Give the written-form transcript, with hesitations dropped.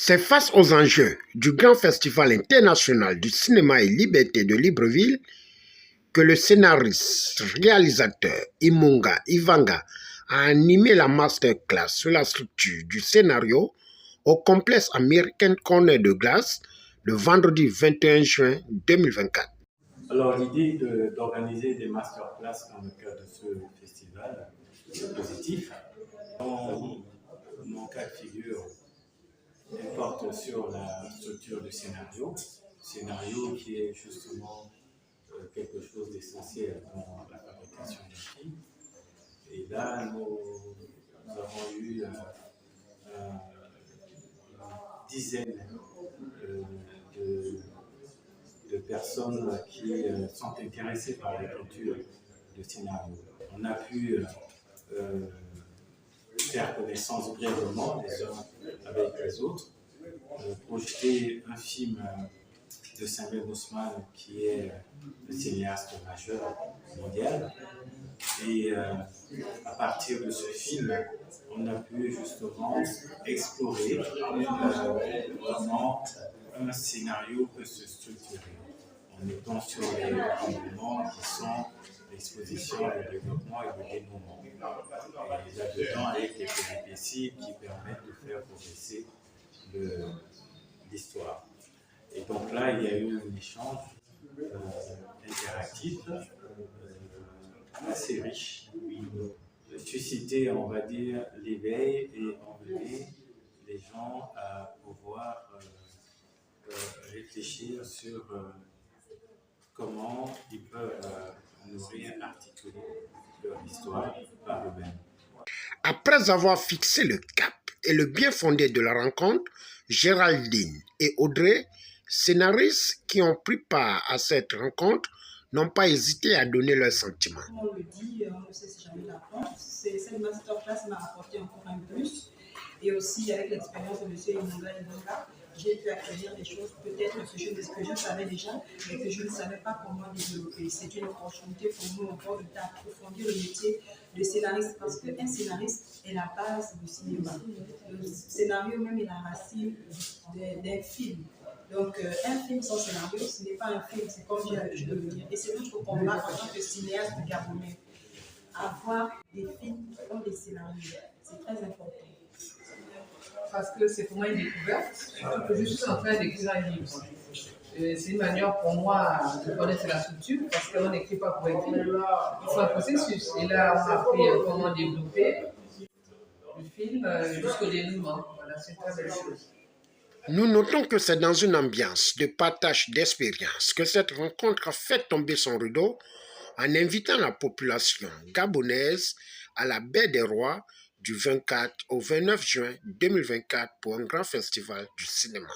C'est face aux enjeux du grand festival international du cinéma et liberté de Libreville que le scénariste, réalisateur Imunga Ivanga a animé la masterclass sur la structure du scénario au complexe American Corner de Glace le vendredi 21 juin 2024. Alors l'idée d'organiser des masterclass dans le cadre de ce festival est positif. Dans mon cas de figure, elle porte sur la structure du scénario qui est justement quelque chose d'essentiel dans la fabrication d'un film. Et là, nous avons eu une dizaine de personnes qui sont intéressées par l'écriture de scénario. On a pu faire connaissance brièvement les uns avec les autres, projeter un film de Samuel Haussmann qui est le cinéaste majeur mondial. Et à partir de ce film, on a pu justement explorer comment un scénario peut se structurer en étant sur les éléments qui sont l'exposition, le développement et le dénouement. Et là-dedans, avec des péripéties qui permettent de faire progresser l'histoire. Et donc là, il y a eu un échange interactif assez riche, susciter, on va dire, l'éveil et emmener les gens à pouvoir réfléchir sur comment ils peuvent nourrir, articuler leur histoire par eux-mêmes. Après avoir fixé le cap et le bien fondé de la rencontre, Géraldine et Audrey, scénaristes qui ont pris part à cette rencontre, n'ont pas hésité à donner leurs sentiments. On le dit, on ne sait si jamais l'apprendre. Cette masterclass m'a apporté encore un plus. Et aussi, avec l'expérience de M. Imunga Ivanga, j'ai pu acquérir des choses, peut-être que je savais déjà, mais que je ne savais pas comment développer. C'est une opportunité pour nous encore d'approfondir le métier de scénariste, parce qu'un scénariste est la base du cinéma. Le scénario même est la racine d'un film. Donc, un film sans scénario, ce n'est pas un film, c'est comme j'ai l'habitude de le dire. Et c'est notre combat en tant que cinéaste gabonais. Avoir des films qui ont des scénarios, c'est très important. Parce que c'est pour moi une découverte, surtout que je suis en train d'écrire un livre. C'est une manière pour moi de connaître la structure, parce qu'on n'écrit pas pour écrire. Il faut un processus. Et là, on a appris comment développer le film jusqu'au dénouement. Voilà, c'est une très belle chose. Nous notons que c'est dans une ambiance de partage d'expérience que cette rencontre a fait tomber son rideau en invitant la population gabonaise à la Baie des Rois du 24 au 29 juin 2024 pour un grand festival du cinéma.